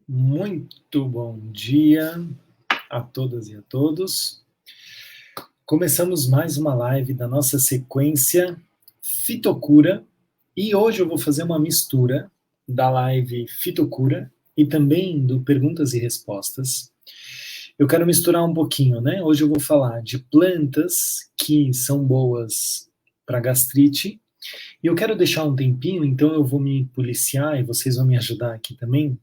Muito bom dia a todas e a todos. Começamos mais uma live da nossa sequência Fitocura e hoje eu vou fazer uma mistura da live Fitocura e também do Perguntas e Respostas. Eu quero misturar um pouquinho, né? Hoje eu vou falar de plantas que são boas para gastrite e eu quero deixar um tempinho, então eu vou me policiar e vocês vão me ajudar aqui também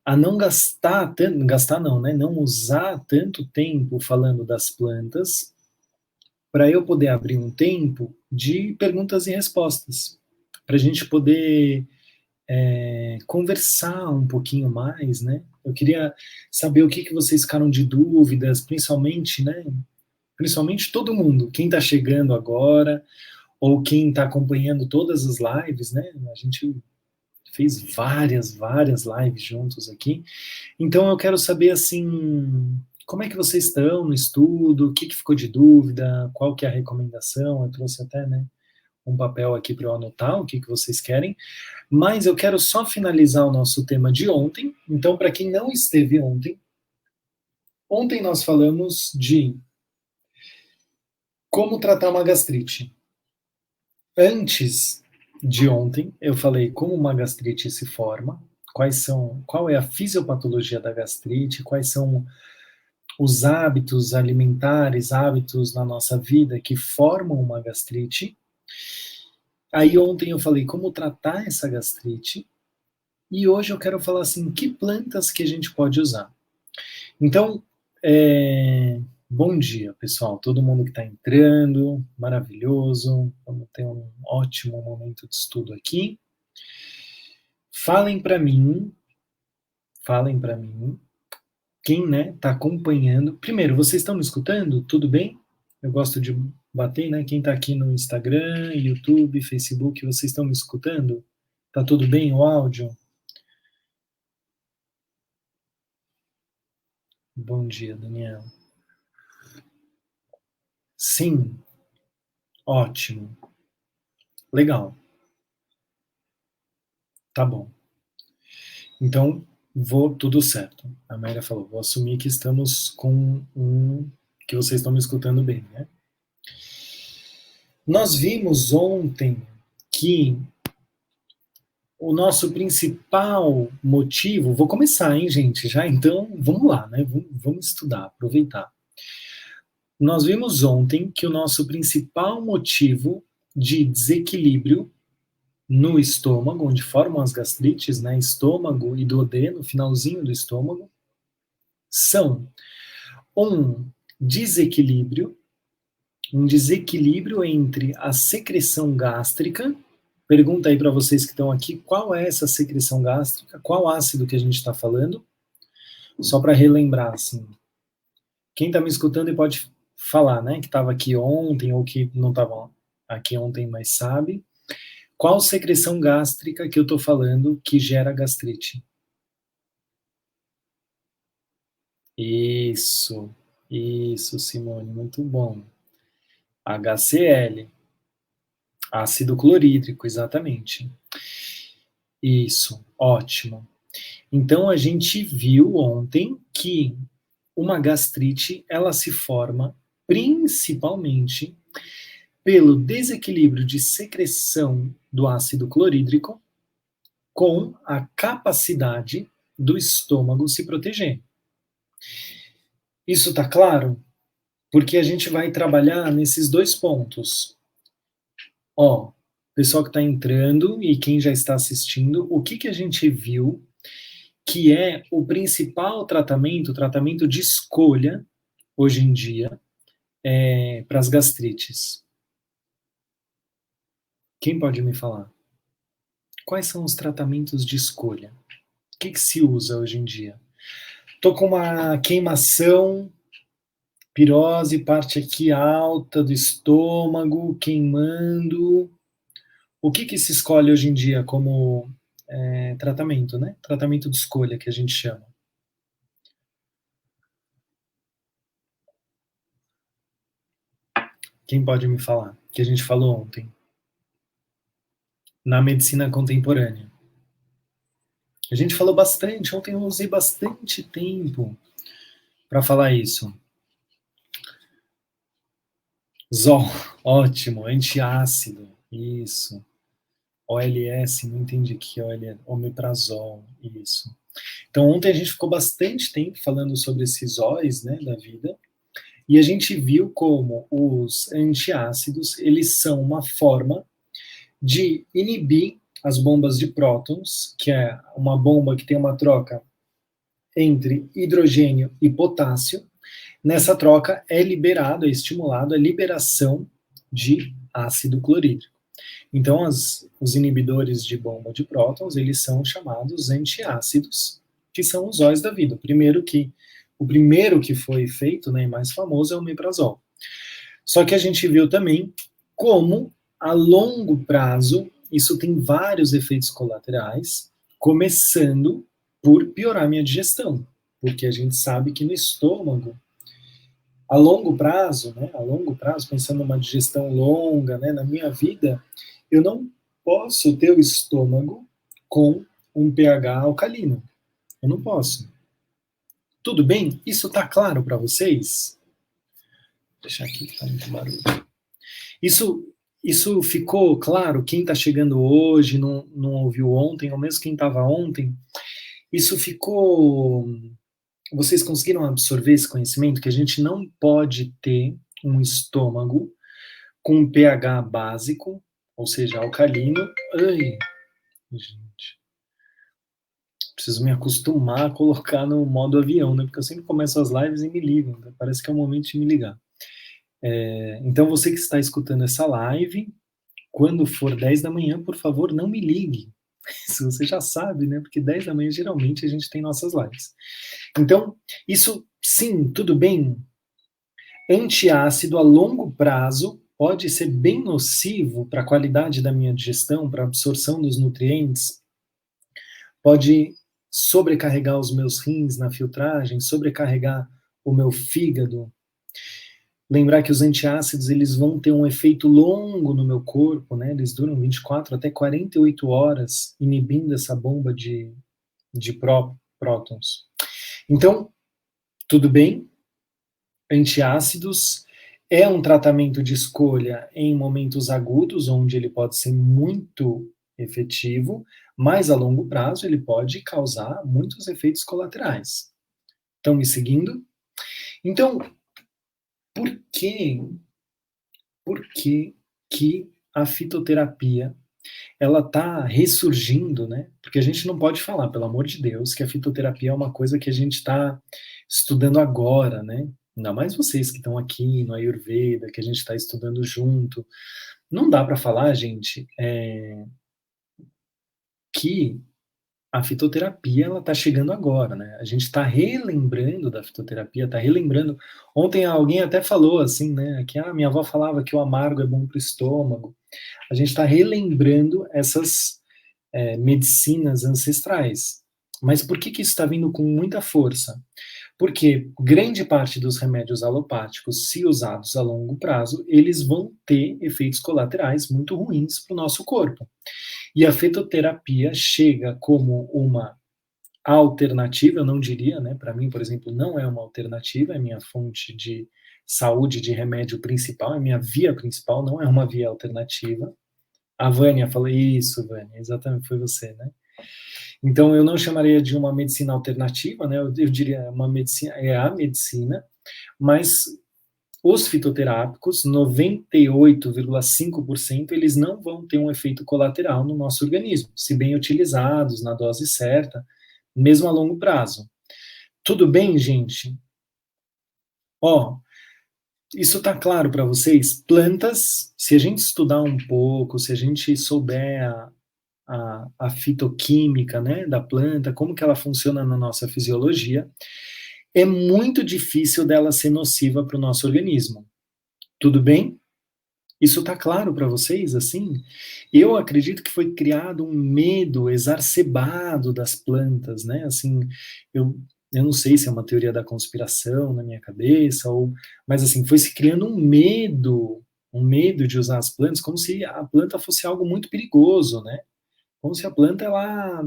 a não gastar tanto, gastar não, né? Não usar tanto tempo falando das plantas, para eu poder abrir um tempo de perguntas e respostas, para a gente poder conversar um pouquinho mais, né? Eu queria saber o que que vocês ficaram de dúvidas, principalmente, né? Principalmente todo mundo, quem está chegando agora, ou quem está acompanhando todas as lives, né? A gente fez várias lives juntos aqui. Então eu quero saber assim, como é que vocês estão no estudo, o que que ficou de dúvida, qual que é a recomendação, eu trouxe até, né, um papel aqui para eu anotar o que que vocês querem, mas eu quero só finalizar o nosso tema de ontem, então para quem não esteve ontem, ontem nós falamos de como tratar uma gastrite. Antes de ontem, eu falei como uma gastrite se forma, qual é a fisiopatologia da gastrite, quais são os hábitos alimentares, hábitos na nossa vida que formam uma gastrite. Aí ontem eu falei como tratar essa gastrite e hoje eu quero falar assim, que plantas que a gente pode usar. Então, bom dia, pessoal, todo mundo que está entrando, maravilhoso, vamos ter um ótimo momento de estudo aqui. Falem para mim, quem, né, está acompanhando. Primeiro, vocês estão me escutando? Tudo bem? Eu gosto de bater, né? Quem está aqui no Instagram, YouTube, Facebook, vocês estão me escutando? Tá tudo bem o áudio? Bom dia, Daniel. Sim, ótimo. Legal. Tá bom. Então, tudo certo. A Amélia falou, vou assumir que estamos com que vocês estão me escutando bem, né? Nós vimos ontem que o nosso principal motivo, vou começar, hein, gente, já então, vamos lá, né, vamos estudar, aproveitar. Nós vimos ontem que o nosso principal motivo de desequilíbrio no estômago, onde formam as gastrites, né, estômago e duodeno, finalzinho do estômago, são um desequilíbrio, um desequilíbrio entre a secreção gástrica. Pergunta aí para vocês que estão aqui, qual é essa secreção gástrica? Qual ácido que a gente está falando? Só para relembrar, assim. Quem está me escutando e pode falar, né? Que estava aqui ontem ou que não estava aqui ontem, mas sabe. Qual secreção gástrica que eu estou falando que gera gastrite? Isso, Simone, muito bom. HCl, ácido clorídrico, exatamente. Isso, ótimo. Então a gente viu ontem que uma gastrite ela se forma principalmente pelo desequilíbrio de secreção do ácido clorídrico com a capacidade do estômago se proteger. Isso está claro? Porque a gente vai trabalhar nesses dois pontos. Ó, pessoal que está entrando e quem já está assistindo, o que que a gente viu que é o principal tratamento, o tratamento de escolha hoje em dia para as gastrites? Quem pode me falar? Quais são os tratamentos de escolha? O que que se usa hoje em dia? Tô com uma queimação, pirose, parte aqui alta do estômago, queimando. O que que se escolhe hoje em dia como tratamento, né? Tratamento de escolha que a gente chama. Quem pode me falar? Que a gente falou ontem. Na medicina contemporânea. A gente falou bastante, ontem eu usei bastante tempo para falar isso. Zol, ótimo, antiácido, isso. OLS, não entendi o que é OLS, omeprazol, isso. Então ontem a gente ficou bastante tempo falando sobre esses óis, né, da vida, e a gente viu como os antiácidos, eles são uma forma de inibir as bombas de prótons, que é uma bomba que tem uma troca entre hidrogênio e potássio. Nessa troca é liberado, é estimulado a liberação de ácido clorídrico. Então, os inibidores de bomba de prótons, eles são chamados antiácidos, que são os óis da vida. O primeiro que foi feito, né, mais famoso, é o omeprazol. Só que a gente viu também como, a longo prazo, isso tem vários efeitos colaterais, começando por piorar minha digestão, porque a gente sabe que no estômago, a longo prazo, né, a longo prazo, pensando numa digestão longa, né, na minha vida, eu não posso ter o estômago com um pH alcalino. Eu não posso. Tudo bem? Isso está claro para vocês? Vou deixar aqui que está muito barulho. Isso ficou claro? Quem está chegando hoje, não ouviu ontem, ou mesmo quem estava ontem, isso ficou. Vocês conseguiram absorver esse conhecimento? Que a gente não pode ter um estômago com um pH básico, ou seja, alcalino. Ai, gente. Preciso me acostumar a colocar no modo avião, né? Porque eu sempre começo as lives e me ligam. Né? Parece que é o momento de me ligar. Então, você que está escutando essa live, quando for 10 da manhã, por favor, não me ligue. Isso você já sabe, né? Porque 10 da manhã, geralmente, a gente tem nossas lives. Então, isso, sim, tudo bem. Antiácido a longo prazo pode ser bem nocivo para a qualidade da minha digestão, para a absorção dos nutrientes, pode sobrecarregar os meus rins na filtragem, sobrecarregar o meu fígado. Lembrar que os antiácidos, eles vão ter um efeito longo no meu corpo, né? Eles duram 24 até 48 horas inibindo essa bomba de prótons. Então, tudo bem, antiácidos é um tratamento de escolha em momentos agudos, onde ele pode ser muito efetivo, mas a longo prazo ele pode causar muitos efeitos colaterais. Estão me seguindo? Então, por que a fitoterapia ela está ressurgindo, né? Porque a gente não pode falar, pelo amor de Deus, que a fitoterapia é uma coisa que a gente está estudando agora, né? Ainda mais vocês que estão aqui no Ayurveda, que a gente está estudando junto. Não dá para falar, gente, que a fitoterapia ela está chegando agora, né? A gente está relembrando da fitoterapia, está relembrando. Ontem alguém até falou assim, né? Que minha avó falava que o amargo é bom para o estômago. A gente está relembrando essas medicinas ancestrais. Mas por que isso está vindo com muita força? Porque grande parte dos remédios alopáticos, se usados a longo prazo, eles vão ter efeitos colaterais muito ruins para o nosso corpo. E a fitoterapia chega como uma alternativa, eu não diria, né? Para mim, por exemplo, não é uma alternativa, é minha fonte de saúde, de remédio principal, é minha via principal, não é uma via alternativa. A Vânia falou isso, Vânia, exatamente, foi você, né? Então, eu não chamaria de uma medicina alternativa, né? Eu diria uma medicina, é a medicina, mas os fitoterápicos, 98,5%, eles não vão ter um efeito colateral no nosso organismo, se bem utilizados na dose certa, mesmo a longo prazo. Tudo bem, gente? Ó, isso tá claro para vocês? Plantas, se a gente estudar um pouco, se a gente souber a fitoquímica, né, da planta, como que ela funciona na nossa fisiologia, é muito difícil dela ser nociva para o nosso organismo. Tudo bem? Isso está claro para vocês, assim? Eu acredito que foi criado um medo exacerbado das plantas, né? Assim, eu não sei se é uma teoria da conspiração na minha cabeça, mas assim, foi se criando um medo de usar as plantas, como se a planta fosse algo muito perigoso, né? Como se a planta, ela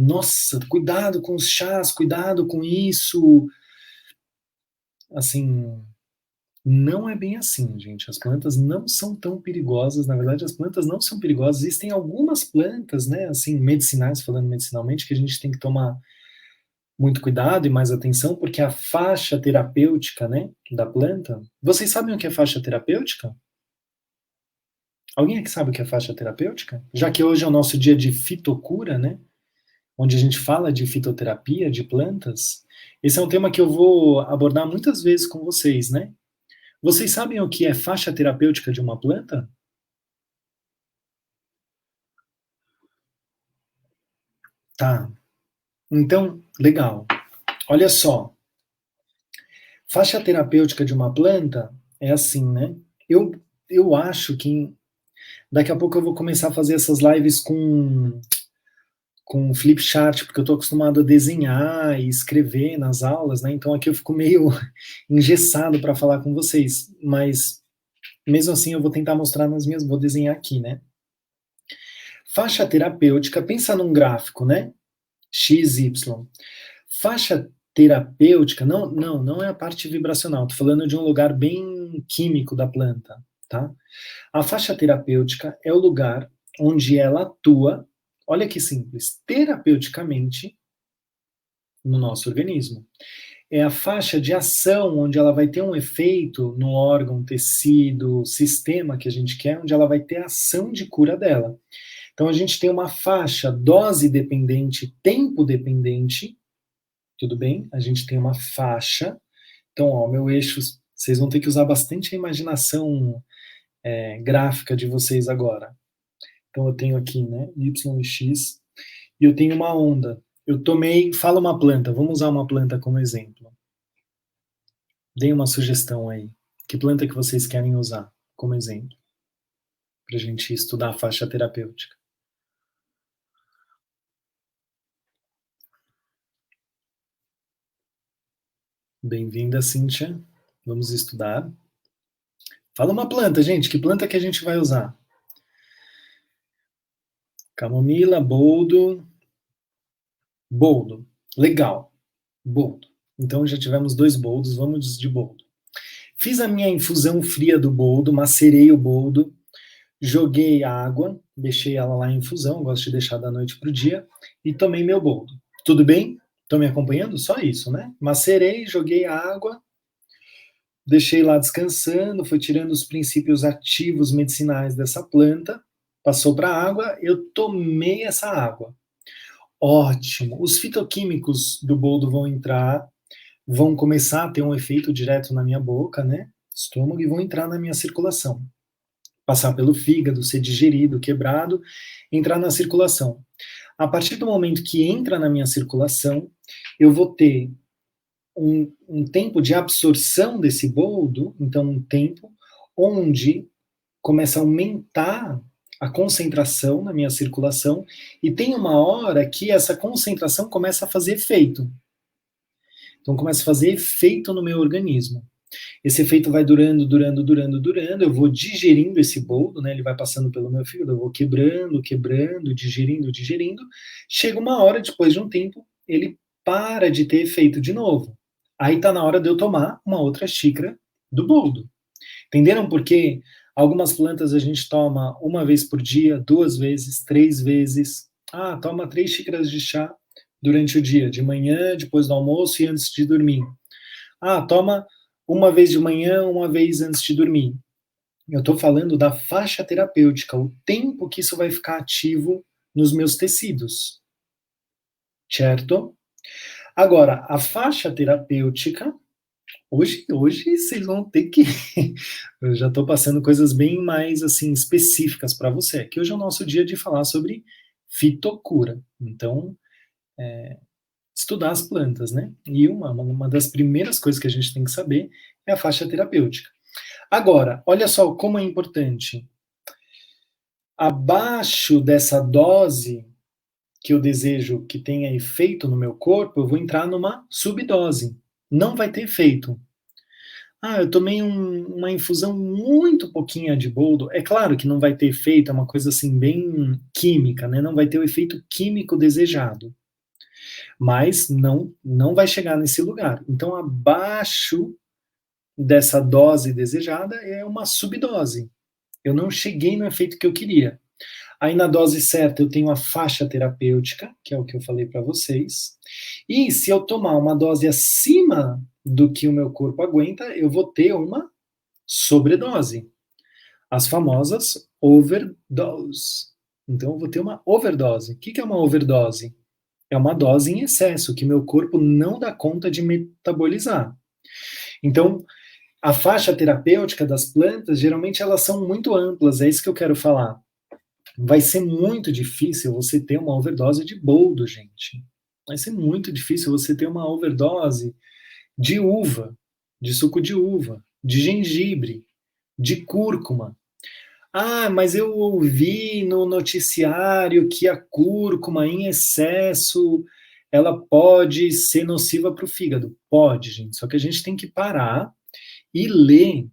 Nossa, cuidado com os chás, cuidado com isso. Assim, não é bem assim, gente. As plantas não são tão perigosas. Na verdade, as plantas não são perigosas. Existem algumas plantas, né, assim, medicinais, falando medicinalmente, que a gente tem que tomar muito cuidado e mais atenção, porque a faixa terapêutica, né, da planta. Vocês sabem o que é faixa terapêutica? Alguém aqui sabe o que é faixa terapêutica? Já que hoje é o nosso dia de fitocura, né, onde a gente fala de fitoterapia, de plantas, esse é um tema que eu vou abordar muitas vezes com vocês, né? Vocês sabem o que é faixa terapêutica de uma planta? Tá. Então, legal. Olha só. Faixa terapêutica de uma planta é assim, né? Eu, eu acho que daqui a pouco eu vou começar a fazer essas lives com flip chart, porque eu estou acostumado a desenhar e escrever nas aulas, né? Então aqui eu fico meio engessado para falar com vocês, mas mesmo assim eu vou tentar mostrar nas minhas, vou desenhar aqui, né? Faixa terapêutica, pensa num gráfico, né? X, Y. Faixa terapêutica, não é a parte vibracional, estou falando de um lugar bem químico da planta, tá? A faixa terapêutica é o lugar onde ela atua, olha que simples, terapeuticamente no nosso organismo. É a faixa de ação onde ela vai ter um efeito no órgão, tecido, sistema que a gente quer, onde ela vai ter a ação de cura dela. Então a gente tem uma faixa dose dependente, tempo dependente, tudo bem? A gente tem uma faixa. Então, ó, meu eixo, vocês vão ter que usar bastante a imaginação gráfica de vocês agora. Então eu tenho aqui, né, Y e X, e eu tenho uma onda. Eu tomei, fala uma planta, vamos usar uma planta como exemplo. Deem uma sugestão aí. Que planta que vocês querem usar como exemplo? Para a gente estudar a faixa terapêutica. Bem-vinda, Cíntia. Vamos estudar. Fala uma planta, gente. Que planta que a gente vai usar? Camomila, boldo. Boldo. Legal. Boldo. Então já tivemos 2 boldos, vamos de boldo. Fiz a minha infusão fria do boldo, macerei o boldo, joguei água, deixei ela lá em infusão, gosto de deixar da noite pro dia, e tomei meu boldo. Tudo bem? Estão me acompanhando? Só isso, né? Macerei, joguei água, deixei lá descansando, foi tirando os princípios ativos medicinais dessa planta, passou para a água, eu tomei essa água. Ótimo. Os fitoquímicos do boldo vão entrar, vão começar a ter um efeito direto na minha boca, né? Estômago, e vão entrar na minha circulação. Passar pelo fígado, ser digerido, quebrado, entrar na circulação. A partir do momento que entra na minha circulação, eu vou ter um tempo de absorção desse boldo, então um tempo onde começa a aumentar a concentração na minha circulação, e tem uma hora que essa concentração começa a fazer efeito. Então começa a fazer efeito no meu organismo. Esse efeito vai durando, eu vou digerindo esse boldo, né? Ele vai passando pelo meu fígado, eu vou quebrando, digerindo. Chega uma hora, depois de um tempo, ele para de ter efeito de novo. Aí tá na hora de eu tomar uma outra xícara do boldo. Entenderam por que algumas plantas a gente toma uma vez por dia, 2 vezes, 3 vezes? Ah, toma 3 xícaras de chá durante o dia, de manhã, depois do almoço e antes de dormir. Ah, toma uma vez de manhã, uma vez antes de dormir. Eu estou falando da faixa terapêutica, o tempo que isso vai ficar ativo nos meus tecidos. Certo? Agora, a faixa terapêutica, hoje vocês vão ter que. Eu já estou passando coisas bem mais assim específicas para você, que hoje é o nosso dia de falar sobre fitocura. Então, estudar as plantas, né? E uma das primeiras coisas que a gente tem que saber é a faixa terapêutica. Agora, olha só como é importante. Abaixo dessa dose que eu desejo que tenha efeito no meu corpo, eu vou entrar numa subdose. Não vai ter efeito. Ah, eu tomei uma infusão muito pouquinha de boldo. É claro que não vai ter efeito, é uma coisa assim bem química, né? Não vai ter o efeito químico desejado. mas não vai chegar nesse lugar. Então, abaixo dessa dose desejada é uma subdose. Eu não cheguei no efeito que eu queria. Aí na dose certa eu tenho a faixa terapêutica, que é o que eu falei para vocês. E se eu tomar uma dose acima do que o meu corpo aguenta, eu vou ter uma sobredose. As famosas overdose. Então eu vou ter uma overdose. O que é uma overdose? É uma dose em excesso, que meu corpo não dá conta de metabolizar. Então, a faixa terapêutica das plantas, geralmente elas são muito amplas, é isso que eu quero falar. Vai ser muito difícil você ter uma overdose de boldo, gente. Vai ser muito difícil você ter uma overdose de uva, de suco de uva, de gengibre, de cúrcuma. Ah, mas eu ouvi no noticiário que a cúrcuma em excesso, ela pode ser nociva para o fígado. Pode, gente. Só que a gente tem que parar e ler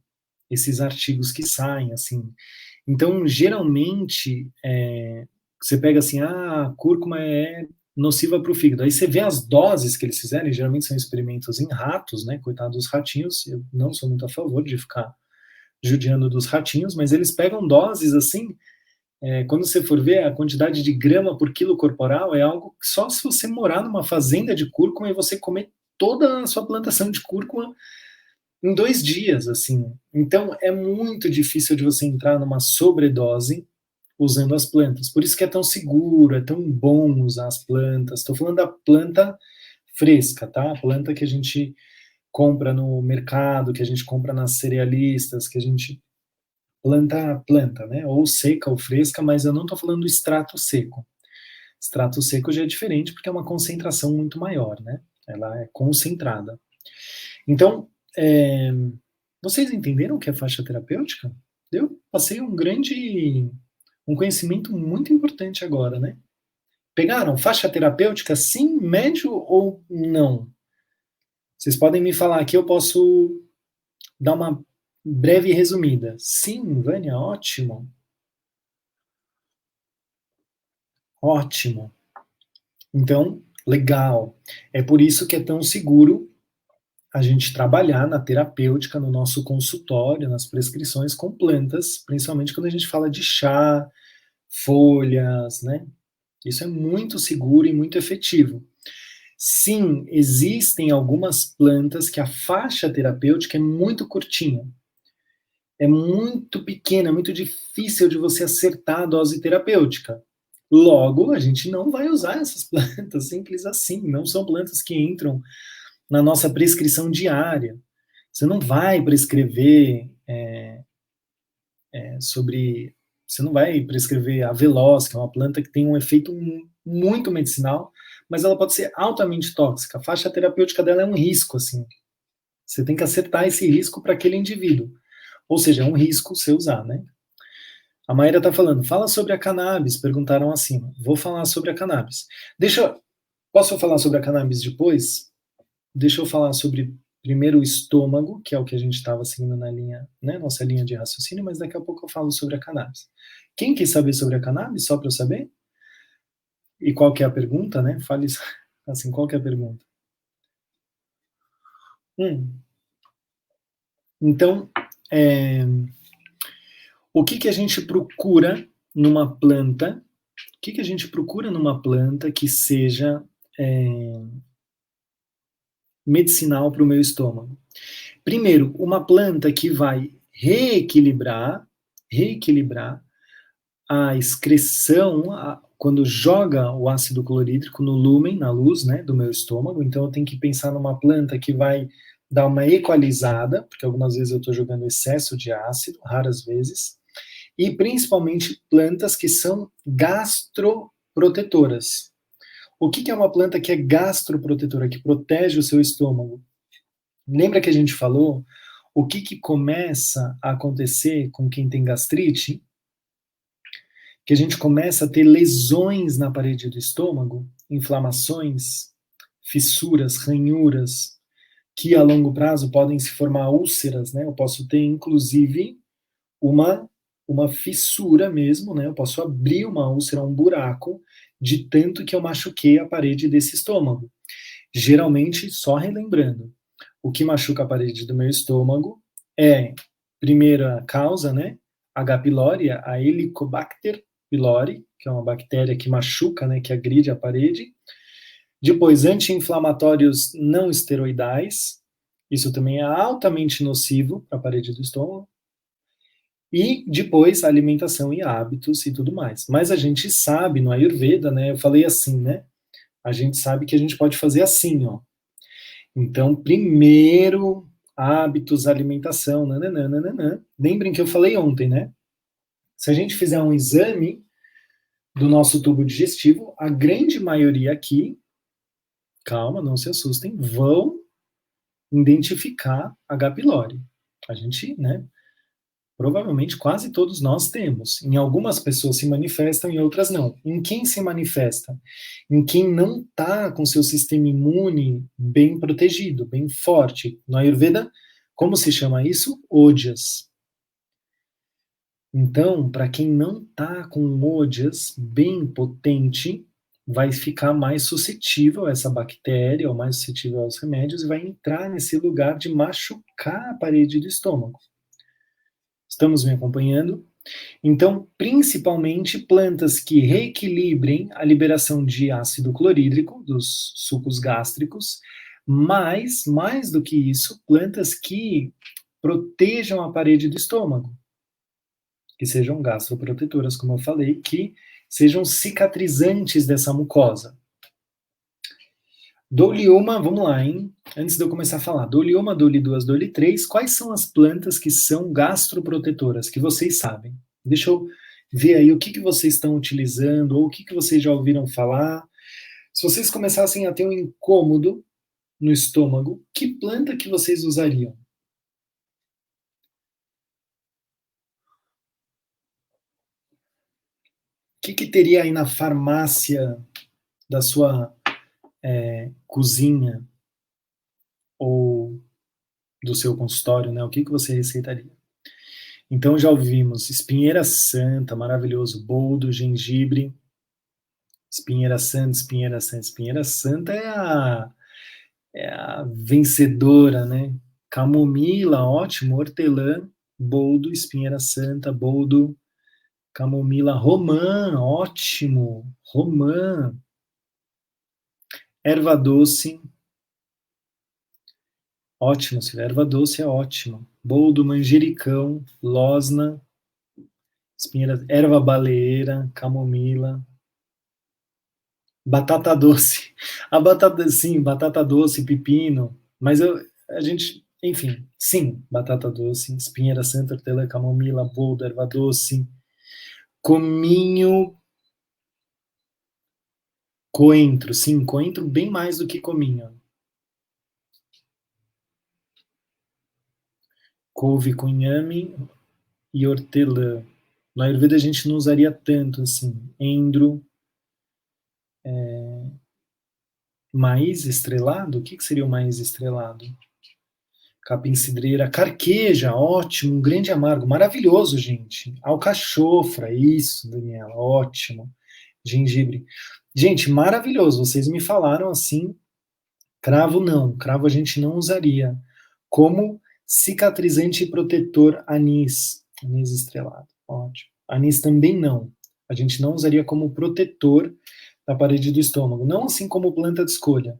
esses artigos que saem, assim. Então, geralmente, você pega assim, a cúrcuma é nociva para o fígado. Aí você vê as doses que eles fizeram, e geralmente são experimentos em ratos, né? Coitados dos ratinhos. Eu não sou muito a favor de ficar judiando dos ratinhos, mas eles pegam doses assim, quando você for ver a quantidade de grama por quilo corporal, é algo que só se você morar numa fazenda de cúrcuma e você comer toda a sua plantação de cúrcuma em 2 dias, assim. Então, é muito difícil de você entrar numa sobredose usando as plantas. Por isso que é tão seguro, é tão bom usar as plantas. Estou falando da planta fresca, tá? A planta que a gente compra no mercado, que a gente compra nas cerealistas, que a gente planta, né? Ou seca ou fresca, mas eu não estou falando do extrato seco. Extrato seco já é diferente porque é uma concentração muito maior, né? Ela é concentrada. Então, vocês entenderam o que é faixa terapêutica? Eu passei um conhecimento muito importante agora, né? Pegaram faixa terapêutica, sim, médio ou não? Vocês podem me falar aqui, eu posso dar uma breve resumida. Sim, Vânia, ótimo. Ótimo. Então, legal. É por isso que é tão seguro a gente trabalhar na terapêutica, no nosso consultório, nas prescrições com plantas, principalmente quando a gente fala de chá, folhas, né? Isso é muito seguro e muito efetivo. Sim, existem algumas plantas que a faixa terapêutica é muito curtinha. É muito pequena, é muito difícil de você acertar a dose terapêutica. Logo, a gente não vai usar essas plantas, simples assim. Não são plantas que entram na nossa prescrição diária. Você não vai prescrever sobre. Você não vai prescrever a veloz, que é uma planta que tem um efeito muito medicinal, mas ela pode ser altamente tóxica. A faixa terapêutica dela é um risco, assim. Você tem que acertar esse risco para aquele indivíduo. Ou seja, é um risco você usar, né? A Maíra está falando, fala sobre a cannabis, perguntaram acima. Vou falar sobre a cannabis. Posso eu falar sobre a cannabis depois? Deixa eu falar sobre primeiro o estômago, que é o que a gente estava seguindo na linha, né, nossa linha de raciocínio, mas daqui a pouco eu falo sobre a cannabis. Quem quer saber sobre a cannabis, só para eu saber? E qual que é a pergunta, né? Fale assim, qual que é a pergunta? Então, o que a gente procura numa planta? O que a gente procura numa planta que seja medicinal para o meu estômago? Primeiro, uma planta que vai reequilibrar a excreção quando joga o ácido clorídrico no lúmen, na luz, né, do meu estômago. Então eu tenho que pensar numa planta que vai dar uma equalizada, porque algumas vezes eu estou jogando excesso de ácido, raras vezes, e principalmente plantas que são gastroprotetoras. O que é uma planta que é gastroprotetora, que protege o seu estômago? Lembra que a gente falou o que começa a acontecer com quem tem gastrite? Que a gente começa a ter lesões na parede do estômago, inflamações, fissuras, ranhuras, que a longo prazo podem se formar úlceras, né? Eu posso ter, inclusive, uma uma fissura mesmo, né? Eu posso abrir uma úlcera, um buraco, de tanto que eu machuquei a parede desse estômago. Geralmente, só relembrando, o que machuca a parede do meu estômago é, primeira causa, né? H. pylori, a Helicobacter pylori, que é uma bactéria que machuca, né? Que agride a parede. Depois, anti-inflamatórios não esteroidais, isso também é altamente nocivo para a parede do estômago. E depois, alimentação e hábitos e tudo mais. Mas a gente sabe, no Ayurveda, né? Eu falei assim, né? A gente sabe que a gente pode fazer assim, ó. Então, primeiro, hábitos, alimentação, nananana. Lembrem que eu falei ontem, né? Se a gente fizer um exame do nosso tubo digestivo, a grande maioria aqui, calma, não se assustem, vão identificar H. pylori. A gente, né? Provavelmente quase todos nós temos. Em algumas pessoas se manifestam, em outras não. Em quem se manifesta? Em quem não está com seu sistema imune bem protegido, bem forte. No Ayurveda, como se chama isso? Ojas. Então, para quem não está com ojas bem potente, vai ficar mais suscetível a essa bactéria, ou mais suscetível aos remédios, e vai entrar nesse lugar de machucar a parede do estômago. Estamos me acompanhando? Então, principalmente plantas que reequilibrem a liberação de ácido clorídrico dos sucos gástricos, mas, mais do que isso, plantas que protejam a parede do estômago, que sejam gastroprotetoras, como eu falei, que sejam cicatrizantes dessa mucosa. Dou-lhe uma, vamos lá, hein? Antes de eu começar a falar, dou-lhe uma, dou-lhe duas, dou-lhe três. Quais são as plantas que são gastroprotetoras, que vocês sabem? Deixa eu ver aí o que, que vocês estão utilizando, ou o que, que vocês já ouviram falar. Se vocês começassem a ter um incômodo no estômago, que planta que vocês usariam? O que, que teria aí na farmácia da sua cozinha ou do seu consultório, né? O que, que você receitaria? Então já ouvimos espinheira santa, maravilhoso, boldo, gengibre, espinheira santa, espinheira santa. Espinheira santa é a vencedora, né? Camomila, ótimo, hortelã, boldo, espinheira santa, boldo, camomila, romã, ótimo, romã, erva doce, ótimo, se erva doce é ótimo, boldo, manjericão, losna, espinheira, erva baleeira, camomila, batata doce. A batata, sim, batata doce, pepino. Mas a gente, enfim, sim, batata doce, espinheira santa, hortelã, camomila, boldo, erva doce, cominho, coentro, sim, coentro bem mais do que cominho. Couve com inhame e hortelã. Na Ayurveda a gente não usaria tanto assim. Endro, maíz estrelado? O que, que seria o maíz estrelado? Capim-cidreira, carqueja, ótimo, um grande amargo, maravilhoso, gente. Alcachofra, isso, Daniela, ótimo. Gengibre. Gente, maravilhoso, vocês me falaram assim, cravo não, cravo a gente não usaria. Como cicatrizante e protetor anis, anis estrelado, ótimo. Anis também não, a gente não usaria como protetor da parede do estômago, não assim como planta de escolha.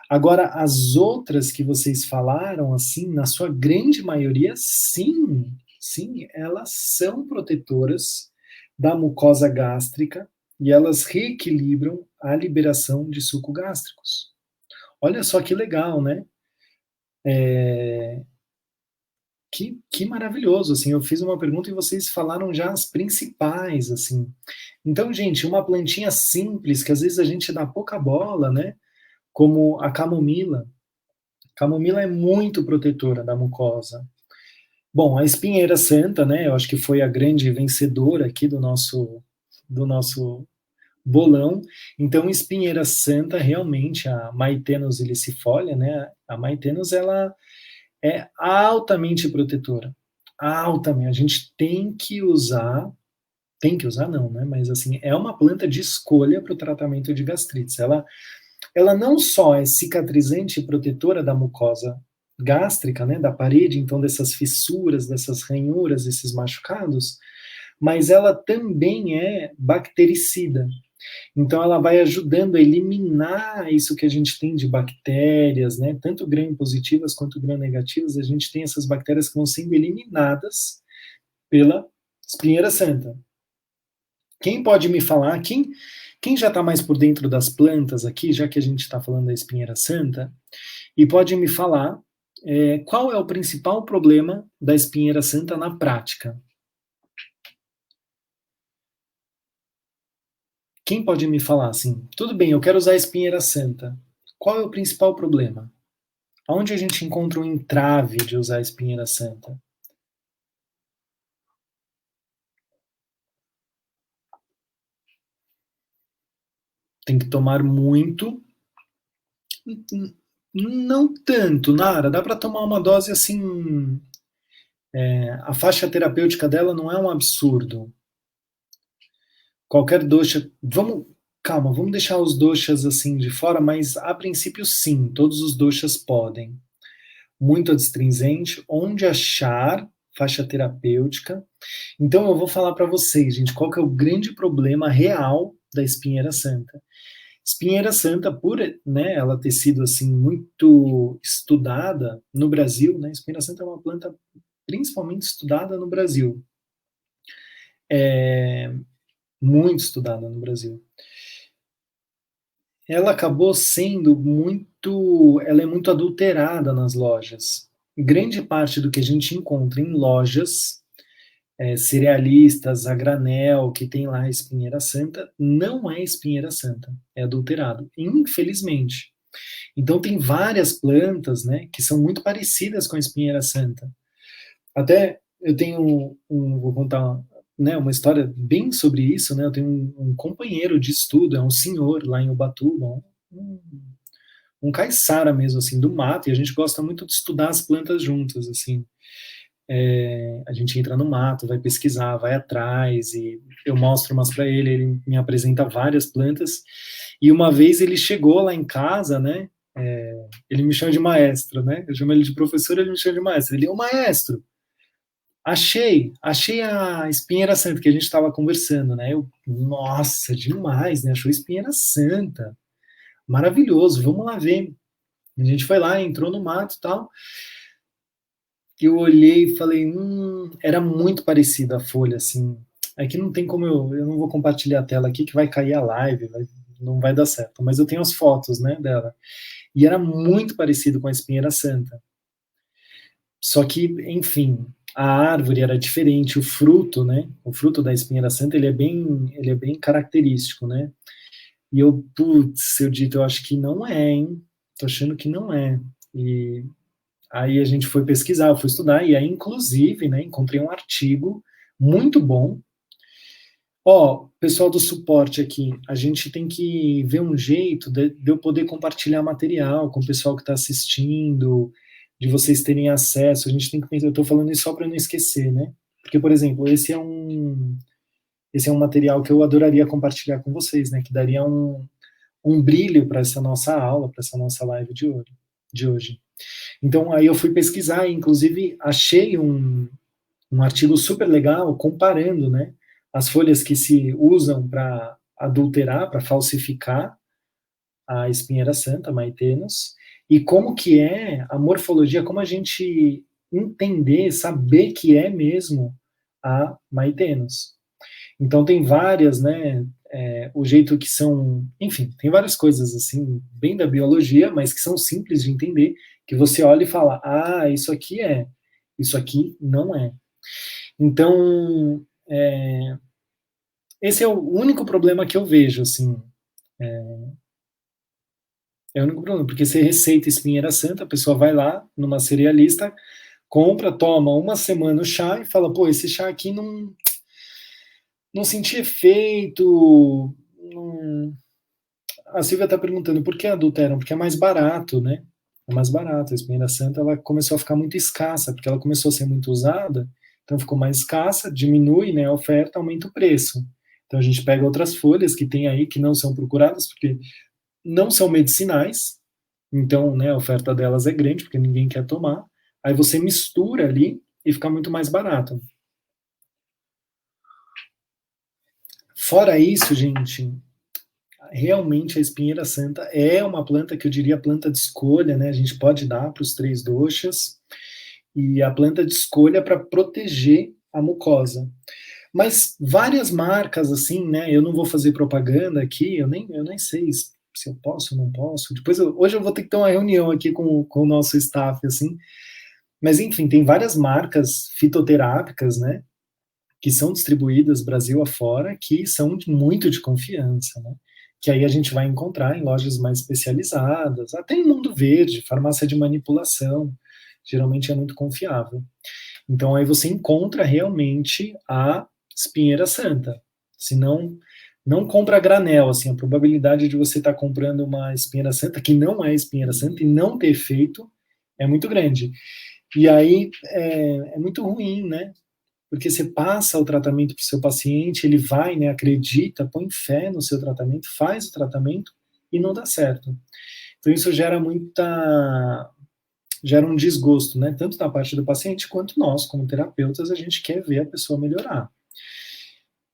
Agora, as outras que vocês falaram, assim, na sua grande maioria, sim, sim, elas são protetoras da mucosa gástrica e elas reequilibram a liberação de suco gástricos. Olha só que legal, né? Que maravilhoso, assim, eu fiz uma pergunta e vocês falaram já as principais, assim. Então, gente, uma plantinha simples, que às vezes a gente dá pouca bola, né? Como a camomila. Camomila é muito protetora da mucosa. Bom, a espinheira santa, né? Eu acho que foi a grande vencedora aqui do nosso bolão. Então, espinheira santa, realmente, a Maitenus ilicifolia, né? A Maitenus, ela é altamente protetora. altamente. A gente tem que usar não, né? Mas assim, é uma planta de escolha para o tratamento de gastrites. Ela não só é cicatrizante e protetora da mucosa gástrica, né, da parede, então dessas fissuras, dessas ranhuras, desses machucados, mas ela também é bactericida. Então ela vai ajudando a eliminar isso que a gente tem de bactérias, né, tanto gram-positivas quanto gram-negativas, a gente tem essas bactérias que vão sendo eliminadas pela espinheira santa. Quem pode me falar, quem já está mais por dentro das plantas aqui, já que a gente está falando da espinheira santa, e pode me falar qual é o principal problema da espinheira santa na prática? Quem pode me falar assim? Tudo bem, eu quero usar a espinheira santa. Qual é o principal problema? Onde a gente encontra um entrave de usar a espinheira santa? Tem que tomar muito. Não tanto, Nara. Dá para tomar uma dose assim. A faixa terapêutica dela não é um absurdo. Qualquer dosha. Calma, vamos deixar os doshas assim de fora, mas a princípio sim, todos os doshas podem. Muito adstringente, onde achar faixa terapêutica. Então eu vou falar para vocês, gente, qual que é o grande problema real da espinheira santa. Espinheira santa, por né, ela ter sido assim muito estudada no Brasil, né? Espinheira santa é uma planta principalmente estudada no Brasil. Muito estudada no Brasil. Ela acabou sendo ela é muito adulterada nas lojas. Grande parte do que a gente encontra em lojas cerealistas, a granel, que tem lá a espinheira santa, não é espinheira santa, é adulterado, infelizmente. Então tem várias plantas, né, que são muito parecidas com a espinheira santa. Até eu tenho vou contar né, uma história bem sobre isso, né? Eu tenho um companheiro de estudo, é um senhor lá em Ubatuba, um caiçara mesmo, assim, do mato, e a gente gosta muito de estudar as plantas juntos, assim. A gente entra no mato, vai pesquisar, vai atrás, e eu mostro umas para ele, ele me apresenta várias plantas, e uma vez ele chegou lá em casa, né? Ele me chama de maestro, né? Eu chamo ele de professor, ele me chama de maestro. Ele, ô maestro, achei a espinheira santa que a gente estava conversando, né? Eu, nossa, demais, né? Achou espinheira santa, maravilhoso, vamos lá ver. A gente foi lá, entrou no mato e tal. Eu olhei e falei, era muito parecida a folha, assim. É que não tem como eu não vou compartilhar a tela aqui que vai cair a live, não vai dar certo. Mas eu tenho as fotos, né, dela. E era muito parecido com a espinheira santa. Só que, enfim, a árvore era diferente, o fruto, né? O fruto da espinheira santa, ele é bem característico, né? E eu, putz, eu dito, eu acho que não é, hein? Tô achando que não é. E aí a gente foi pesquisar, eu fui estudar, e aí, inclusive, né, encontrei um artigo muito bom. Ó, pessoal do suporte aqui, a gente tem que ver um jeito de eu poder compartilhar material com o pessoal que está assistindo, de vocês terem acesso. A gente tem que pensar, eu estou falando isso só para não esquecer, né? Porque, por exemplo, esse é um material que eu adoraria compartilhar com vocês, né? Que daria um brilho para essa nossa aula, para essa nossa live de hoje. Então, aí eu fui pesquisar, e inclusive achei um artigo super legal comparando, né, as folhas que se usam para adulterar, para falsificar a espinheira santa, Maitenus, e como que é a morfologia, como a gente entender, saber que é mesmo a Maitenus. Então tem várias, né, o jeito que são, enfim, tem várias coisas assim, bem da biologia, mas que são simples de entender, que você olha e fala, isso aqui não é. Então, esse é o único problema que eu vejo, assim, é o único problema, porque você receita espinheira santa, a pessoa vai lá numa cerealista, compra, toma uma semana o chá e fala, pô, esse chá aqui não senti efeito, não... A Silvia está perguntando por que adulteram? Porque é mais barato, né? É mais barato. A espinheira santa ela começou a ficar muito escassa, porque ela começou a ser muito usada, Então ficou mais escassa, diminui, né, a oferta, aumenta o preço. Então a gente pega outras folhas que tem aí que não são procuradas, porque não são medicinais, então, né, a oferta delas é grande, porque ninguém quer tomar. Aí você mistura ali e fica muito mais barato. Fora isso, gente, realmente a espinheira santa é uma planta que eu diria planta de escolha, né? A gente pode dar para os 3 doxas, e a planta de escolha para proteger a mucosa. Mas várias marcas, assim, né? Eu não vou fazer propaganda aqui, eu nem sei se eu posso ou não posso. Depois, hoje eu vou ter que ter uma reunião aqui com o nosso staff, assim. Mas, enfim, tem várias marcas fitoterápicas, né? Que são distribuídas Brasil afora, que são muito de confiança, né? Que aí a gente vai encontrar em lojas mais especializadas, até em Mundo Verde, farmácia de manipulação, geralmente é muito confiável. Então aí você encontra realmente a espinheira santa. Se não compra a granel, assim, a probabilidade de você estar comprando uma espinheira santa que não é espinheira santa e não ter efeito é muito grande. E aí é muito ruim, né? Porque você passa o tratamento para o seu paciente, ele vai, né, acredita, põe fé no seu tratamento, faz o tratamento e não dá certo. Então isso gera um desgosto, né, tanto da parte do paciente quanto nós, como terapeutas, a gente quer ver a pessoa melhorar.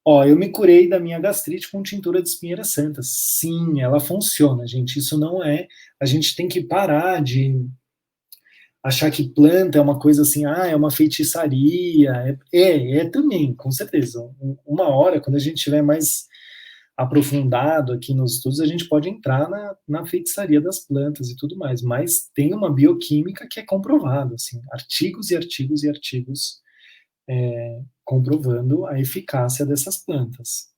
Ó, eu me curei da minha gastrite com tintura de espinheira santa. Sim, ela funciona, gente. Isso não é. A gente tem que parar de achar que planta é uma coisa assim, é uma feitiçaria. É também, com certeza. Uma hora, quando a gente estiver mais aprofundado aqui nos estudos, a gente pode entrar na feitiçaria das plantas e tudo mais, mas tem uma bioquímica que é comprovada, assim, artigos e artigos e artigos comprovando a eficácia dessas plantas.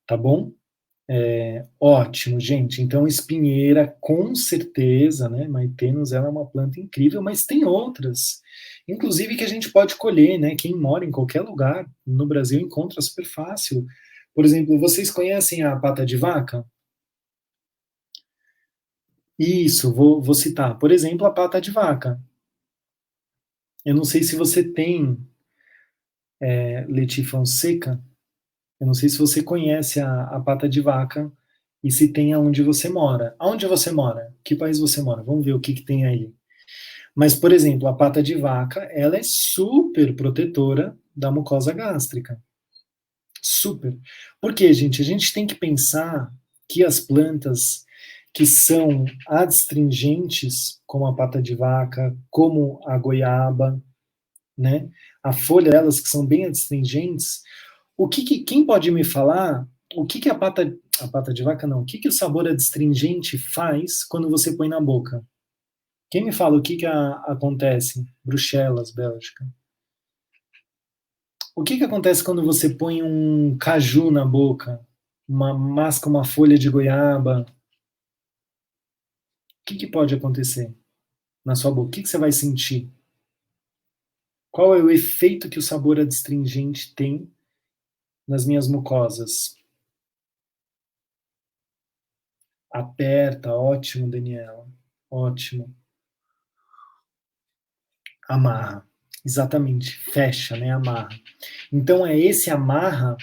Tá bom? Ótimo, gente. Então, espinheira, com certeza, né? Maitenus, ela é uma planta incrível, mas tem outras, inclusive que a gente pode colher, né? Quem mora em qualquer lugar no Brasil encontra super fácil. Por exemplo, vocês conhecem a pata de vaca? Isso, vou citar. Por exemplo, a pata de vaca. Eu não sei se você tem, Leti Fonseca, eu não sei se você conhece a pata de vaca e se tem aonde você mora. Aonde você mora? Que país você mora? Vamos ver o que tem aí. Mas, por exemplo, a pata de vaca, ela é super protetora da mucosa gástrica. Super. Por quê, gente? A gente tem que pensar que as plantas que são adstringentes, como a pata de vaca, como a goiaba, né? A folha delas que são bem adstringentes. Quem pode me falar o que a pata de vaca não? O que o sabor adstringente faz quando você põe na boca? Quem me fala o que acontece? Bruxelas, Bélgica. O que acontece quando você põe um caju na boca? Masca uma folha de goiaba? O que pode acontecer na sua boca? O que você vai sentir? Qual é o efeito que o sabor adstringente tem nas minhas mucosas? Aperta, ótimo, Daniela. Ótimo. Amarra. Exatamente. Fecha, né? Amarra. Então é esse amarra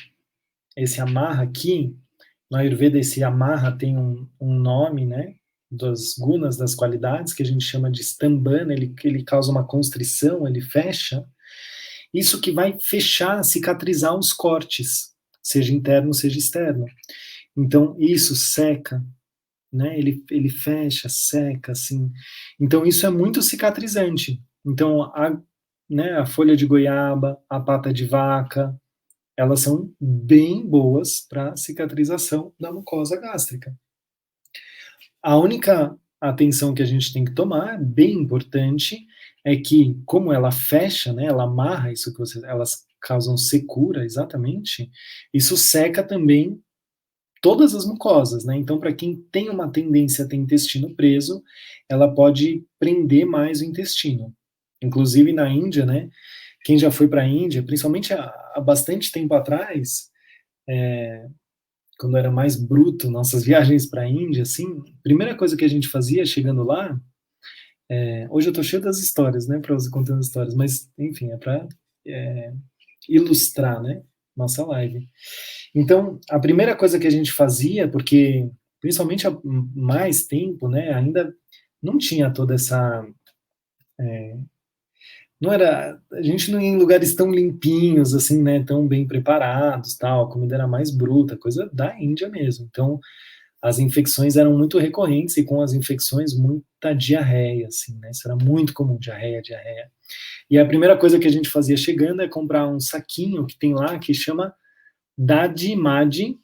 aqui, no Ayurveda esse amarra tem um nome, né? Das gunas, das qualidades, que a gente chama de stambana, ele causa uma constrição, ele fecha. Isso que vai fechar, cicatrizar os cortes, seja interno, seja externo. Então, isso seca, né? Ele fecha, seca, assim. Então, isso é muito cicatrizante. Então, né, a folha de goiaba, a pata de vaca, elas são bem boas para cicatrização da mucosa gástrica. A única atenção que a gente tem que tomar, bem importante, é que, como ela fecha, né, ela amarra isso que elas causam secura, exatamente, isso seca também todas as mucosas, né? Então, para quem tem uma tendência a ter intestino preso, ela pode prender mais o intestino. Inclusive na Índia, né? Quem já foi para a Índia, principalmente há bastante tempo atrás, quando era mais bruto, nossas viagens para a Índia, assim, primeira coisa que a gente fazia chegando lá, hoje eu tô cheio das histórias, né, para você contando histórias, mas enfim, é para ilustrar, né, nossa live. Então, a primeira coisa que a gente fazia, porque principalmente há mais tempo, né, ainda não tinha toda essa, não era, a gente não ia em lugares tão limpinhos, assim, né, tão bem preparados, tal, a comida era mais bruta, coisa da Índia mesmo. Então, as infecções eram muito recorrentes e com as infecções muita diarreia, assim, né, isso era muito comum, diarreia, diarreia. E a primeira coisa que a gente fazia chegando é comprar um saquinho que tem lá que chama Dadimadi,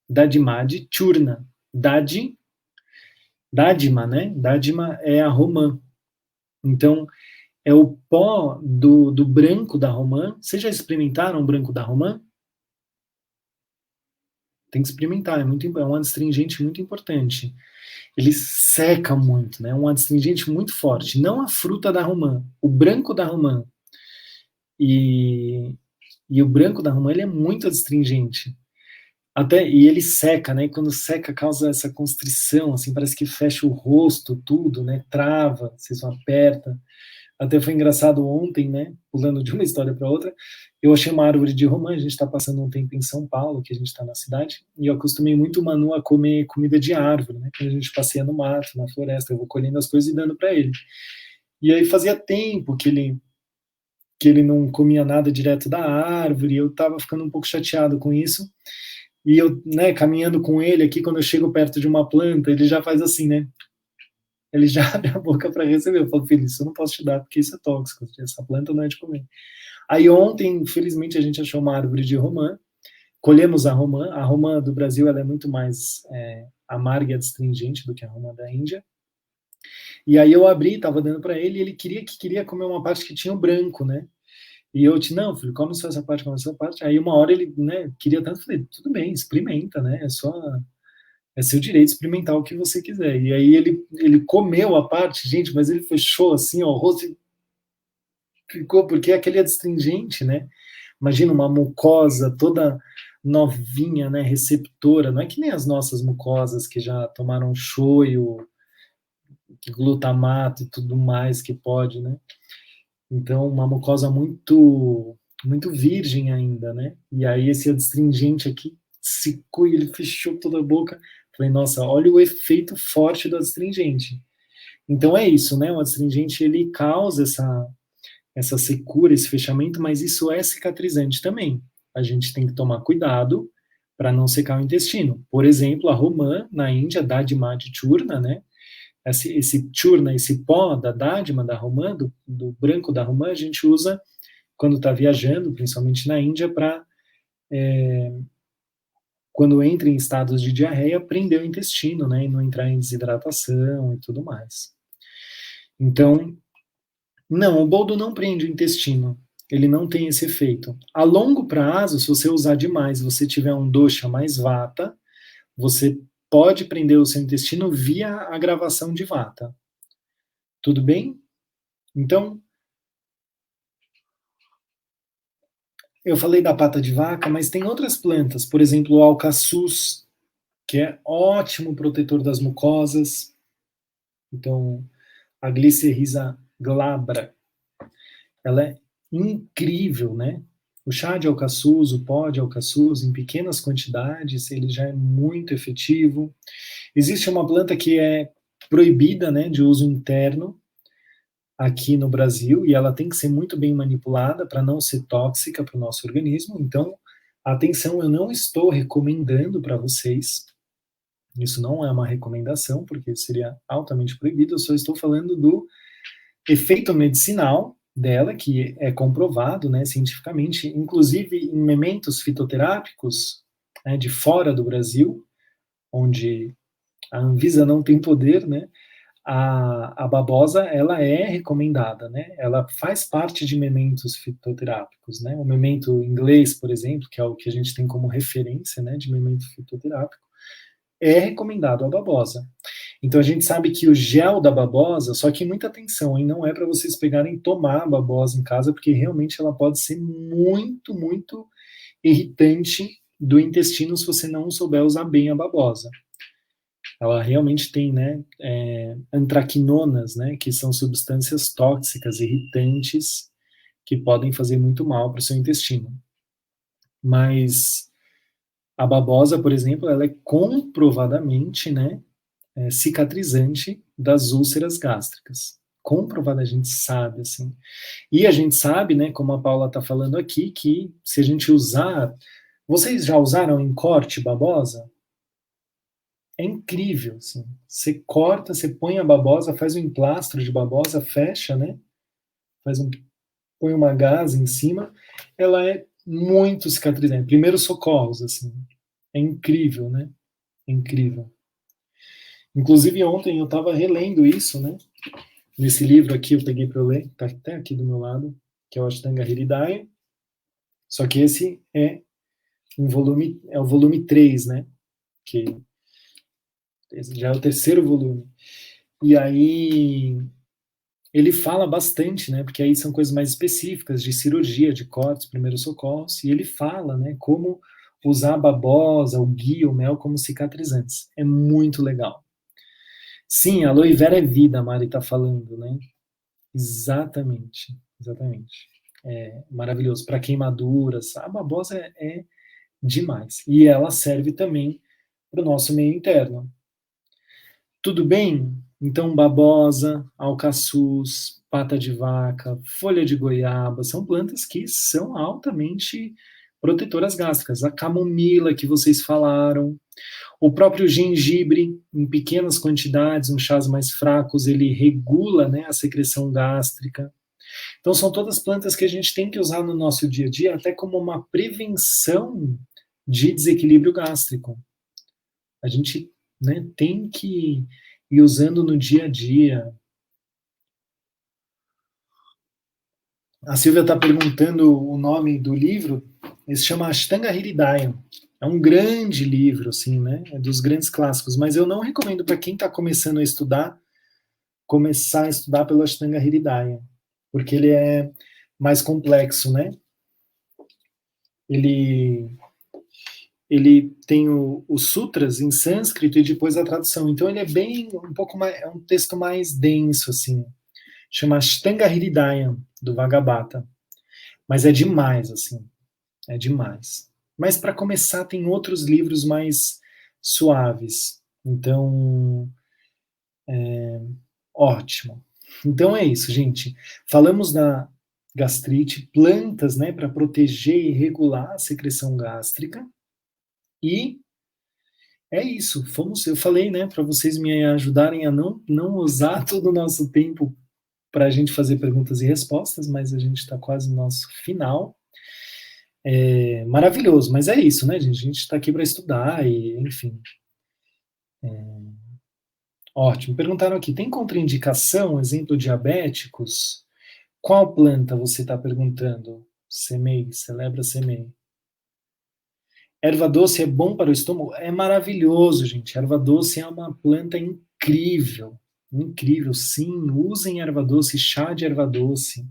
Dadimadi Churna. Dadima, né? Dadima é a romã. Então, é o pó do branco da romã. Vocês já experimentaram o branco da romã? Tem que experimentar, é um adstringente muito importante. Ele seca muito, né? É um adstringente muito forte. Não a fruta da romã, o branco da romã. E o branco da romã ele é muito adstringente. E ele seca, né? E quando seca causa essa constrição, assim, parece que fecha o rosto, tudo, né? Trava, vocês não aperta. Até foi engraçado ontem, né? Pulando de uma história para outra, eu achei uma árvore de romã. A gente está passando um tempo em São Paulo, que a gente está na cidade, e eu acostumei muito o Manu a comer comida de árvore, né? Quando a gente passeia no mato, na floresta, eu vou colhendo as coisas e dando para ele. E aí fazia tempo que ele não comia nada direto da árvore. Eu estava ficando um pouco chateado com isso. E eu, né, caminhando com ele aqui, quando eu chego perto de uma planta, ele já faz assim, né? Ele já abre a boca para receber. Eu falo, filho, isso eu não posso te dar, porque isso é tóxico. Essa planta não é de comer. Aí ontem, infelizmente, a gente achou uma árvore de romã. Colhemos a romã. A romã do Brasil ela é muito mais amarga e adstringente do que a romã da Índia. E aí eu abri, estava dando para ele, e ele queria comer uma parte que tinha o branco, né? E eu te, não, filho, come só essa parte, come só essa parte. Aí uma hora ele, né, queria tanto, falei, tudo bem, experimenta, né? É seu direito de experimentar o que você quiser. E aí ele comeu a parte, gente, mas ele fechou assim, ó, o rosto ficou, porque é aquele adstringente, né? Imagina uma mucosa toda novinha, né, receptora, não é que nem as nossas mucosas que já tomaram shoyu, glutamato e tudo mais que pode, né? Então, uma mucosa muito virgem ainda, né? E aí esse adstringente aqui secou e ele fechou toda a boca. Falei, nossa, olha o efeito forte do adstringente. Então é isso, né? O adstringente ele causa essa secura, esse fechamento, mas isso é cicatrizante também. A gente tem que tomar cuidado para não secar o intestino. Por exemplo, a romã na Índia, Dadimadi Churna, né? Esse churna, esse pó da dádima, da romã, do branco da romã, a gente usa quando está viajando, principalmente na Índia, para, quando entra em estados de diarreia, prender o intestino, né, e não entrar em desidratação e tudo mais. Então, não, o boldo não prende o intestino, ele não tem esse efeito. A longo prazo, se você usar demais, você tiver um dosha mais vata, você pode prender o seu intestino via agravação de vata. Tudo bem? Então, eu falei da pata de vaca, mas tem outras plantas, por exemplo, o alcaçuz, que é ótimo protetor das mucosas. Então, a Glycyrrhiza glabra, ela é incrível, né? O chá de alcaçuz, o pó de alcaçuz, em pequenas quantidades, ele já é muito efetivo. Existe uma planta que é proibida, né, de uso interno aqui no Brasil, e ela tem que ser muito bem manipulada para não ser tóxica para o nosso organismo. Então, atenção, eu não estou recomendando para vocês, isso não é uma recomendação, porque seria altamente proibido, eu só estou falando do efeito medicinal dela, que é comprovado, né, cientificamente, inclusive em mementos fitoterápicos, né, de fora do Brasil, onde a Anvisa não tem poder, né, a babosa, ela é recomendada, né? Ela faz parte de mementos fitoterápicos, né? O memento inglês, por exemplo, que é o que a gente tem como referência, né, de memento fitoterápico, é recomendado a babosa. Então a gente sabe que o gel da babosa, só que muita atenção, hein? Não é para vocês pegarem e tomar a babosa em casa, porque realmente ela pode ser muito irritante do intestino se você não souber usar bem a babosa. Ela realmente tem, né, antraquinonas, né, que são substâncias tóxicas, irritantes, que podem fazer muito mal para o seu intestino. Mas a babosa, por exemplo, ela é comprovadamente, né, cicatrizante das úlceras gástricas. Comprovada, a gente sabe, assim. E a gente sabe, né, como a Paula está falando aqui, que se a gente usar... Vocês já usaram em corte babosa? É incrível, assim. Você corta, você põe a babosa, faz um emplastro de babosa, fecha, né? Põe uma gase em cima, ela é muito cicatrizante. Primeiros socorros, assim. É incrível, né? É incrível. Inclusive ontem eu estava relendo isso, né? Nesse livro aqui eu peguei para eu ler, tá até aqui do meu lado, que é o Ashtanga Hridaya. Só que esse é o volume 3, né? Que esse já é o terceiro volume. E aí ele fala bastante, né? Porque aí são coisas mais específicas de cirurgia, de cortes, primeiros socorros, e ele fala, né? Como usar a babosa, o ghee, o mel como cicatrizantes. É muito legal. Sim, aloe vera é vida, a Mari está falando, né? Exatamente, exatamente. É maravilhoso. Para queimaduras, a babosa é demais. E ela serve também para o nosso meio interno. Tudo bem? Então, babosa, alcaçuz, pata de vaca, folha de goiaba, são plantas que são altamente protetoras gástricas. A camomila que vocês falaram, o próprio gengibre, em pequenas quantidades, em chás mais fracos, ele regula, né, a secreção gástrica. Então, são todas plantas que a gente tem que usar no nosso dia a dia, até como uma prevenção de desequilíbrio gástrico. A gente, né, tem que ir usando no dia a dia. A Silvia está perguntando o nome do livro. Ele se chama Ashtanga Hridaya. É um grande livro, assim, né? É dos grandes clássicos. Mas eu não recomendo para quem está começando a estudar, começar a estudar pelo Ashtanga Hridaya, porque ele é mais complexo, né? Ele tem os sutras em sânscrito e depois a tradução. Então ele é bem um pouco mais, é um texto mais denso, assim. Chama Ashtanga Hridaya do Bhagavata. Mas é demais, assim. É demais. Mas para começar tem outros livros mais suaves. Então, ótimo. Então é isso, gente. Falamos da gastrite, plantas, né, para proteger e regular a secreção gástrica. E é isso. Eu falei, né, para vocês me ajudarem a não usar todo o nosso tempo para a gente fazer perguntas e respostas, mas a gente está quase no nosso final. É maravilhoso, mas é isso, né, gente? A gente está aqui para estudar e, enfim. Ótimo. Perguntaram aqui, tem contraindicação, exemplo, diabéticos? Qual planta você está perguntando? Semei, celebra semei. Erva doce é bom para o estômago? É maravilhoso, gente. Erva doce é uma planta incrível. Incrível, sim. Usem erva doce, chá de erva doce.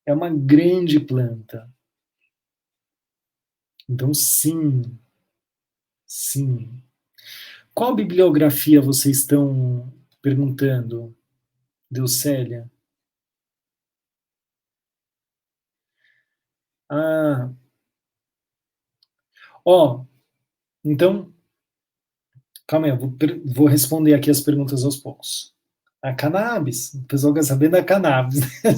É uma grande planta. Então, sim. Sim. Qual bibliografia vocês estão perguntando, Deucélia? Ah, ó, então, calma aí, vou responder aqui as perguntas aos poucos. A cannabis, o pessoal quer saber da cannabis, né?